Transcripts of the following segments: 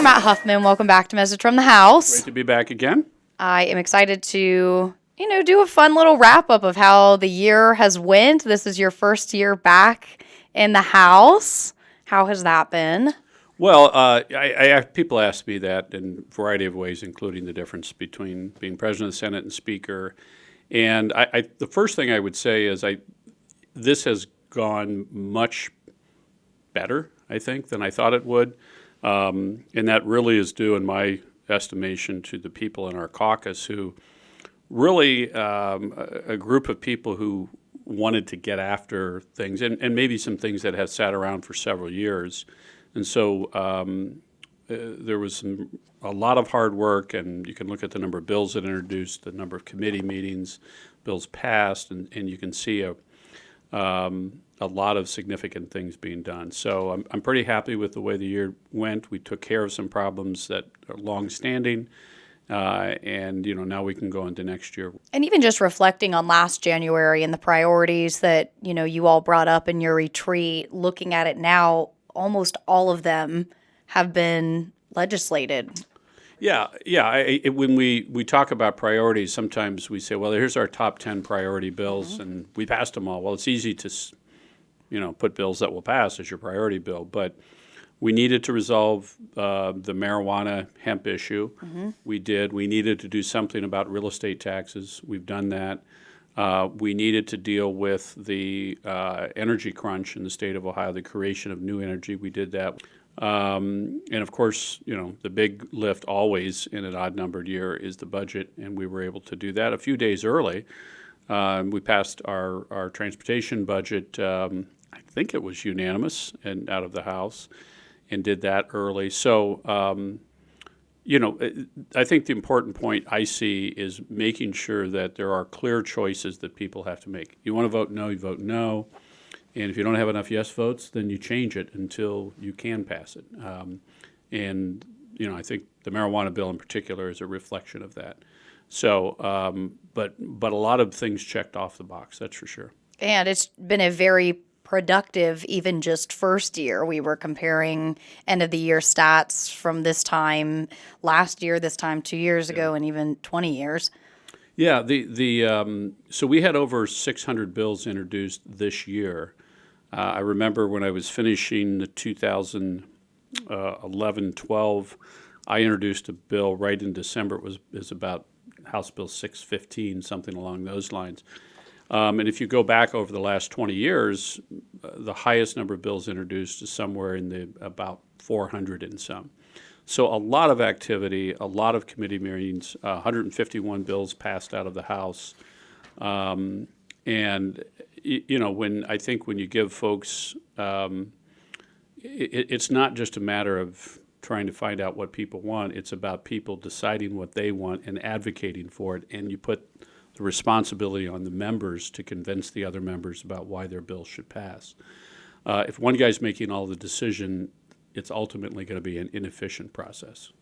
Matt Huffman. Welcome back to Message from the House. Great to be back again. I am excited to, do a fun little wrap-up of how the year has went. This is your first year back in the House. How has that been? Well, people ask me that in a variety of ways, including the difference between being president of the Senate and speaker. And the first thing I would say is this has gone much better, I think, than I thought it would. And that really is due, in my estimation, to the people in our caucus who really, a group of people who wanted to get after things and maybe some things that have sat around for several years. And so there was a lot of hard work, and you can look at the number of bills that introduced, the number of committee meetings, bills passed, and you can see a lot of significant things being done. So I'm pretty happy with the way the year went. We took care of some problems that are longstanding, and now we can go into next year. And even just reflecting on last January and the priorities that you all brought up in your retreat, looking at it now, almost all of them have been legislated. Yeah. When we talk about priorities, sometimes we say, well, here's our top 10 priority bills, and we passed them all. Well, it's easy to put bills that will pass as your priority bill, but we needed to resolve the marijuana hemp issue. We did. We needed to do something about real estate taxes. We've done that. We needed to deal with the energy crunch in the state of Ohio, the creation of new energy. We did that. And of course, the big lift always in an odd-numbered year is the budget, and we were able to do that a few days early. We passed our transportation budget, I think it was unanimous and out of the House, and did that early. So, I think the important point I see is making sure that there are clear choices that people have to make. You want to vote no, you vote no. And if you don't have enough yes votes, then you change it until you can pass it. I think the marijuana bill in particular is a reflection of that. So, but a lot of things checked off the box, that's for sure. And it's been a very productive, even just first year. We were comparing end of the year stats from this time last year, this time 2 years ago, and even 20 years. Yeah, so we had over 600 bills introduced this year. I remember when I was finishing the 2011-12, I introduced a bill right in December. It was about House Bill 615, something along those lines. And if you go back over the last 20 years, the highest number of bills introduced is somewhere in the about 400 and some. So a lot of activity, a lot of committee meetings, 151 bills passed out of the House. And, when you give folks, it's not just a matter of trying to find out what people want. It's about people deciding what they want and advocating for it. And you put the responsibility on the members to convince the other members about why their bill should pass. If one guy's making all the decision, it's ultimately going to be an inefficient process.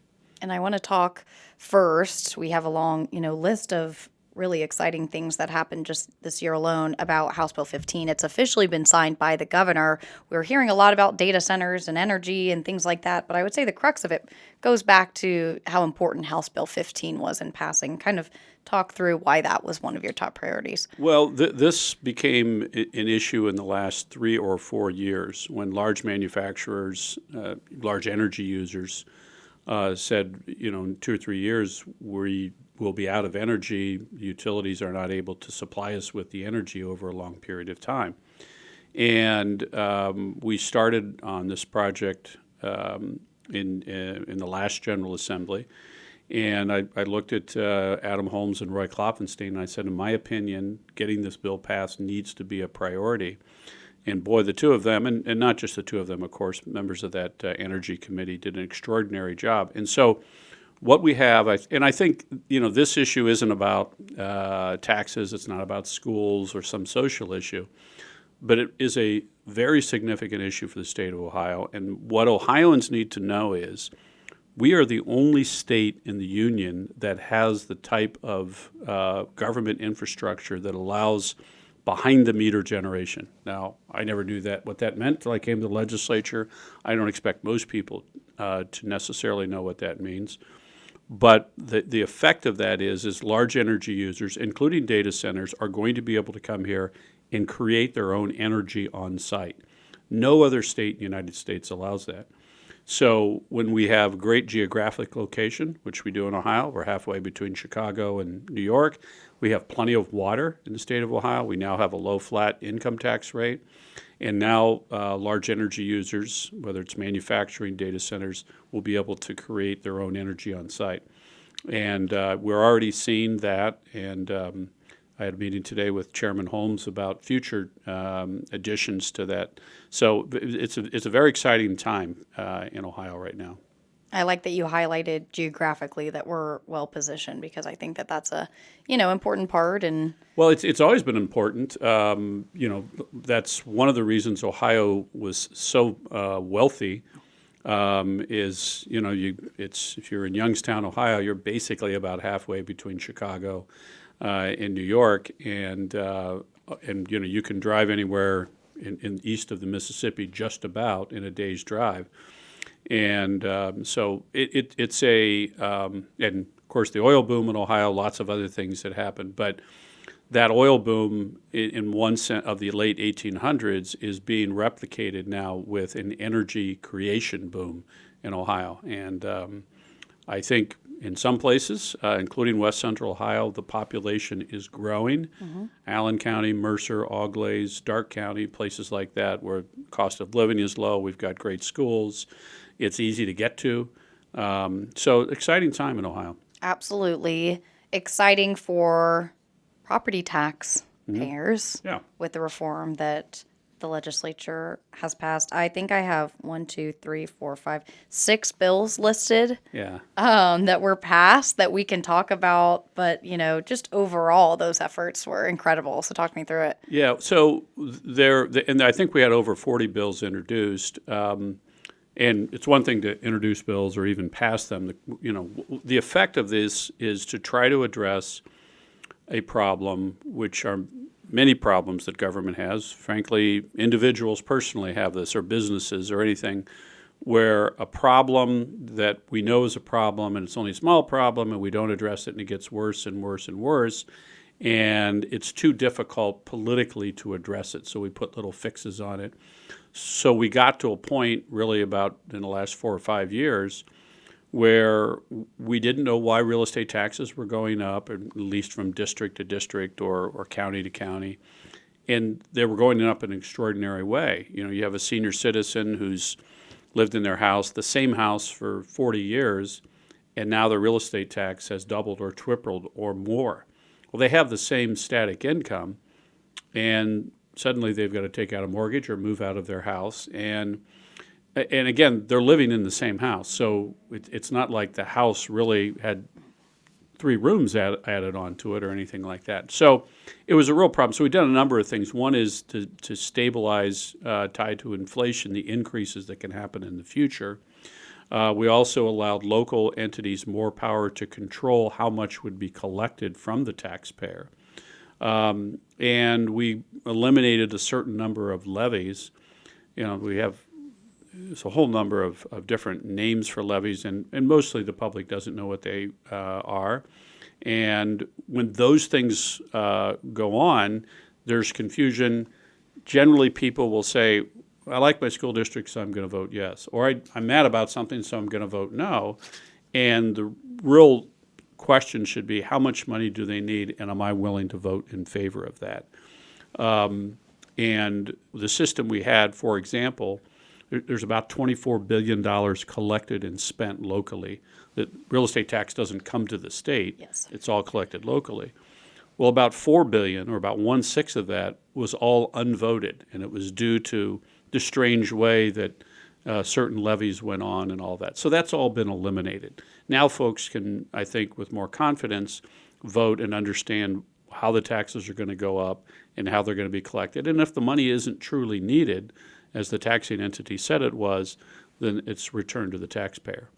And I want to talk first. We have a long, list of really exciting things that happened just this year alone about House Bill 15. It's officially been signed by the governor. We're hearing a lot about data centers and energy and things like that, but I would say the crux of it goes back to how important House Bill 15 was in passing. Kind of talk through why that was one of your top priorities. Well, this became an issue in the last 3 or 4 years when large manufacturers, large energy users said, in 2 or 3 years, we will be out of energy. Utilities are not able to supply us with the energy over a long period of time. And we started on this project in the last General Assembly. And I looked at Adam Holmes and Roy Klopfenstein, and I said, in my opinion, getting this bill passed needs to be a priority. And boy, the two of them, and not just the two of them, of course, members of that Energy Committee did an extraordinary job. And so what we have, and I think, this issue isn't about taxes, it's not about schools or some social issue, but it is a very significant issue for the state of Ohio. And what Ohioans need to know is we are the only state in the union that has the type of government infrastructure that allows behind-the-meter generation. Now, I never knew what that meant until I came to the legislature. I don't expect most people to necessarily know what that means. But the effect of that is large energy users, including data centers, are going to be able to come here and create their own energy on site. No other state in the United States allows that. So when we have great geographic location, which we do in Ohio, we're halfway between Chicago and New York. We have plenty of water in the state of Ohio. We now have a low flat income tax rate. And now large energy users, whether it's manufacturing, data centers, will be able to create their own energy on site. And we're already seeing that. And I had a meeting today with Chairman Holmes about future additions to that. So it's a very exciting time in Ohio right now. I like that you highlighted geographically that we're well positioned because I think that that's a, important part. And Well, it's always been important. That's one of the reasons Ohio was so wealthy. If you're in Youngstown, Ohio, you're basically about halfway between Chicago and New York, and you can drive anywhere in east of the Mississippi just about in a day's drive. And so it's and of course the oil boom in Ohio, lots of other things that happened. But that oil boom in one sense of the late 1800s is being replicated now with an energy creation boom in Ohio. And I think in some places, including West Central Ohio, the population is growing. Allen County, Mercer, Auglaize, Darke County, places like that where cost of living is low. We've got great schools. It's easy to get to. So exciting time in Ohio. absolutely exciting for property tax payers Yeah. with the reform that the legislature has passed. I think I have 6 bills listed Yeah. that were passed that we can talk about. But, just overall, those efforts were incredible. So talk me through it. Yeah. So and I think we had over 40 bills introduced. And it's one thing to introduce bills or even pass them. The effect of this is to try to address a problem, which are many problems that government has. Frankly, individuals personally have this, or businesses, or anything, where a problem that we know is a problem, and it's only a small problem, and we don't address it, and it gets worse and worse and worse, and it's too difficult politically to address it, so we put little fixes on it. So we got to a point really about in the last 4 or 5 years where we didn't know why real estate taxes were going up, at least from district to district or county to county. And they were going up in an extraordinary way. You have a senior citizen who's lived in their house, the same house for 40 years, and now the real estate tax has doubled or tripled or more. Well, they have the same static income, and suddenly they've got to take out a mortgage or move out of their house. And again, they're living in the same house. So it's not like the house really had 3 rooms added onto it or anything like that. So it was a real problem. So we've done a number of things. One is to stabilize, tied to inflation, the increases that can happen in the future. We also allowed local entities more power to control how much would be collected from the taxpayer. And we eliminated a certain number of levies. We have a whole number of different names for levies, and mostly the public doesn't know what they are. And when those things go on, there's confusion. Generally, people will say, I like my school district, so I'm going to vote yes. Or I'm mad about something, so I'm going to vote no. And the real question should be, how much money do they need, and am I willing to vote in favor of that? And the system we had, for example, there's about $24 billion collected and spent locally. The real estate tax doesn't come to the state. Yes. It's all collected locally. Well, about $4 billion, or about 1/6 of that, was all unvoted, and it was due to the strange way that certain levies went on and all that. So that's all been eliminated. Now folks can, I think, with more confidence, vote and understand how the taxes are going to go up and how they're going to be collected. And if the money isn't truly needed, as the taxing entity said it was, then it's returned to the taxpayer.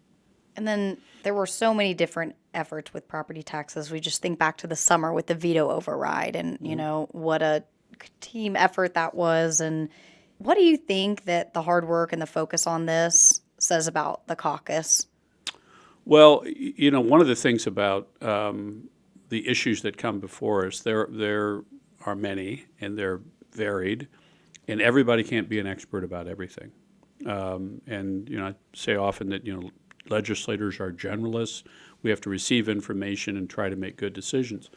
And then there were so many different efforts with property taxes. We just think back to the summer with the veto override and, what a team effort that was. And what do you think that the hard work and the focus on this says about the caucus? Well, one of the things about the issues that come before us, there are many, and they're varied, and everybody can't be an expert about everything. And I say often that legislators are generalists. We have to receive information and try to make good decisions.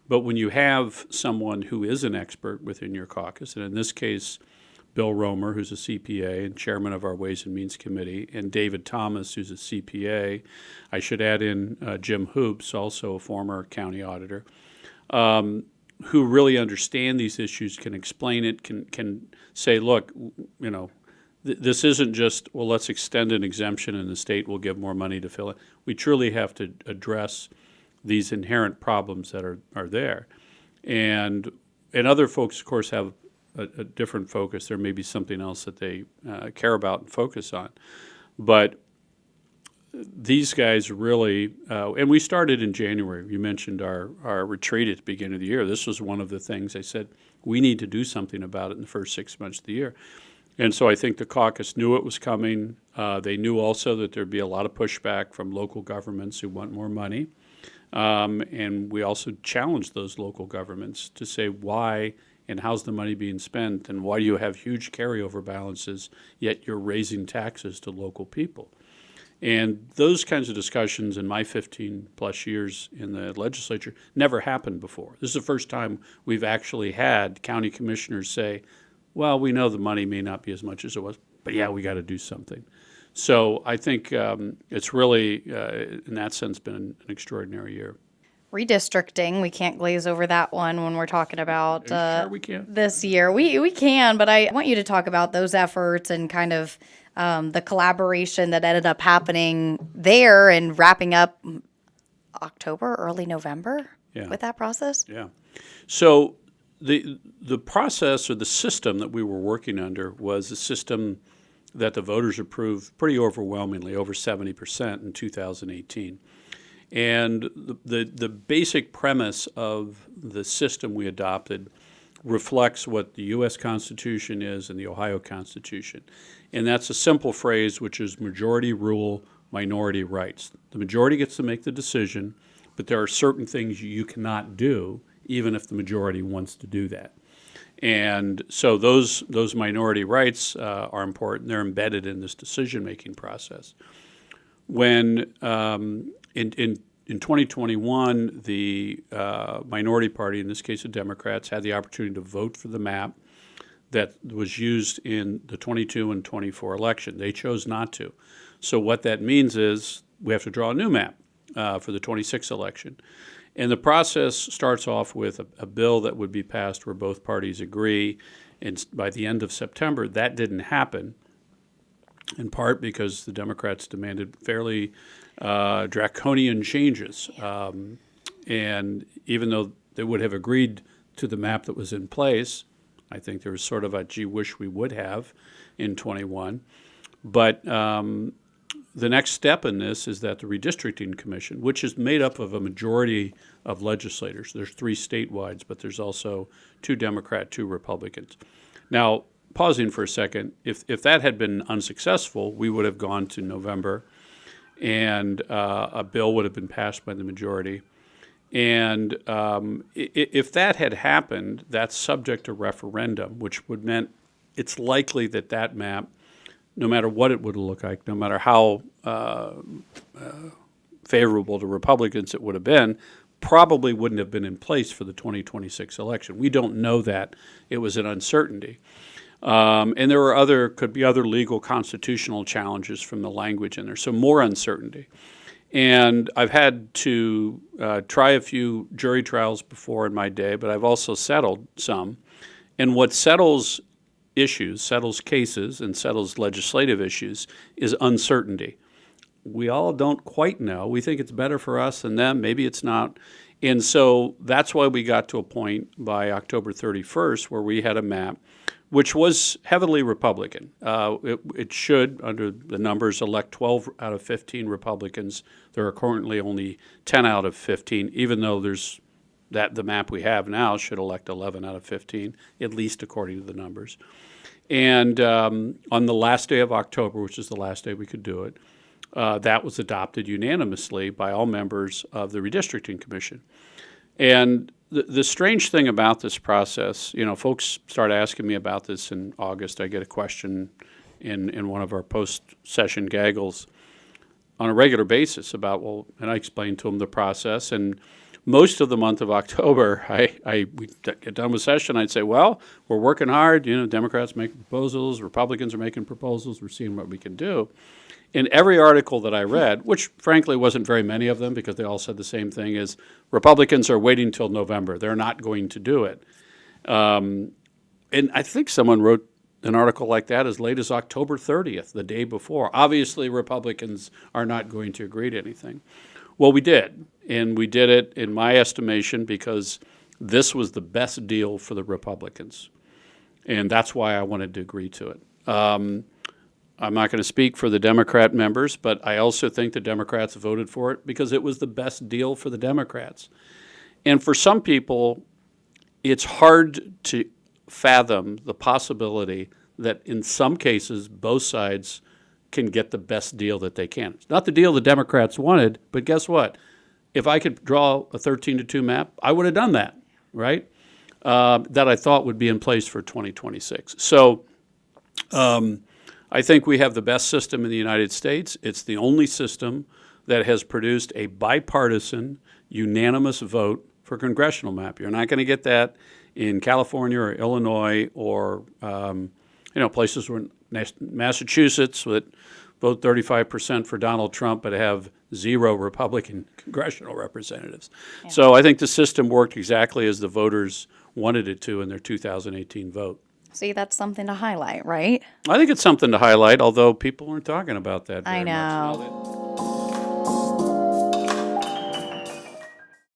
But when you have someone who is an expert within your caucus, and in this case, Bill Romer, who's a CPA and chairman of our Ways and Means Committee, and David Thomas, who's a CPA. I should add in Jim Hoops, also a former county auditor, who really understand these issues, can explain it, can say, look, this isn't just, well, let's extend an exemption and the state will give more money to fill it. We truly have to address these inherent problems that are there. And other folks, of course, have a different focus. There may be something else that they care about and focus on. But these guys really, and we started in January. You mentioned our retreat at the beginning of the year. This was one of the things I said, we need to do something about it in the first 6 months of the year. And so I think the caucus knew it was coming. They knew also that there'd be a lot of pushback from local governments who want more money. And we also challenged those local governments to say why and how's the money being spent, and why do you have huge carryover balances, yet you're raising taxes to local people. And those kinds of discussions in my 15-plus years in the legislature never happened before. This is the first time we've actually had county commissioners say, well, we know the money may not be as much as it was, but yeah, we got to do something. So I think it's really, in that sense, been an extraordinary year. Redistricting, we can't glaze over that one when we're talking about Sure we can. this year. We can, but I want you to talk about those efforts and kind of the collaboration that ended up happening there and wrapping up October, early November with that process. Yeah. So the process or the system that we were working under was a system that the voters approved pretty overwhelmingly, over 70% in 2018. And the basic premise of the system we adopted reflects what the U.S. Constitution is and the Ohio Constitution. And that's a simple phrase, which is majority rule, minority rights. The majority gets to make the decision, but there are certain things you cannot do, even if the majority wants to do that. And so those minority rights are important. They're embedded in this decision-making process. When in 2021, the minority party, in this case the Democrats, had the opportunity to vote for the map that was used in the 22 and 24 election. They chose not to. So what that means is we have to draw a new map for the 26 election. And the process starts off with a bill that would be passed where both parties agree. And by the end of September, that didn't happen, in part because the Democrats demanded fairly draconian changes. And even though they would have agreed to the map that was in place, I think there was sort of a gee wish we would have in 21. But the next step in this is that the Redistricting Commission, which is made up of a majority of legislators, there's 3 statewide, but there's also 2 Democrat, 2 Republicans. Now, pausing for a second, if that had been unsuccessful, we would have gone to November, and a bill would have been passed by the majority. And if that had happened, that's subject to referendum, which would meant it's likely that map, no matter what it would look like, no matter how favorable to Republicans it would have been, probably wouldn't have been in place for the 2026 election. We don't know that. It was an uncertainty. And there were could be other legal constitutional challenges from the language in there, so more uncertainty. And I've had to try a few jury trials before in my day, but I've also settled some. And what settles issues, settles cases, and settles legislative issues is uncertainty. We all don't quite know. We think it's better for us than them. Maybe it's not. And so that's why we got to a point by October 31st where we had a map which was heavily Republican. It should, under the numbers, elect 12 out of 15 Republicans. There are currently only 10 out of 15, even though the map we have now should elect 11 out of 15, at least according to the numbers. And on the last day of October, which is the last day we could do it, that was adopted unanimously by all members of the redistricting commission. And the strange thing about this process, folks start asking me about this in August. I get a question in one of our post-session gaggles on a regular basis about, and I explained to them the process. And most of the month of October, we get done with session, I'd say, well, we're working hard. Democrats make proposals, Republicans are making proposals, we're seeing what we can do. In every article that I read, which frankly wasn't very many of them because they all said the same thing, is Republicans are waiting till November. They're not going to do it. And I think someone wrote an article like that as late as October 30th, the day before. Obviously, Republicans are not going to agree to anything. Well, we did. And we did it, in my estimation, because this was the best deal for the Republicans. And that's why I wanted to agree to it. I'm not going to speak for the Democrat members, but I also think the Democrats voted for it because it was the best deal for the Democrats. And for some people, it's hard to fathom the possibility that in some cases both sides can get the best deal that they can. It's not the deal the Democrats wanted, but guess what? If I could draw a 13-2 map, I would have done that, right? That I thought would be in place for 2026. So I think we have the best system in the United States. It's the only system that has produced a bipartisan, unanimous vote for congressional map. You're not going to get that in California or Illinois or places where Massachusetts that vote 35% for Donald Trump but have 0 Republican congressional representatives. Yeah. So I think the system worked exactly as the voters wanted it to in their 2018 vote. See, that's something to highlight, right? I think it's something to highlight, although people aren't talking about that very I know. much.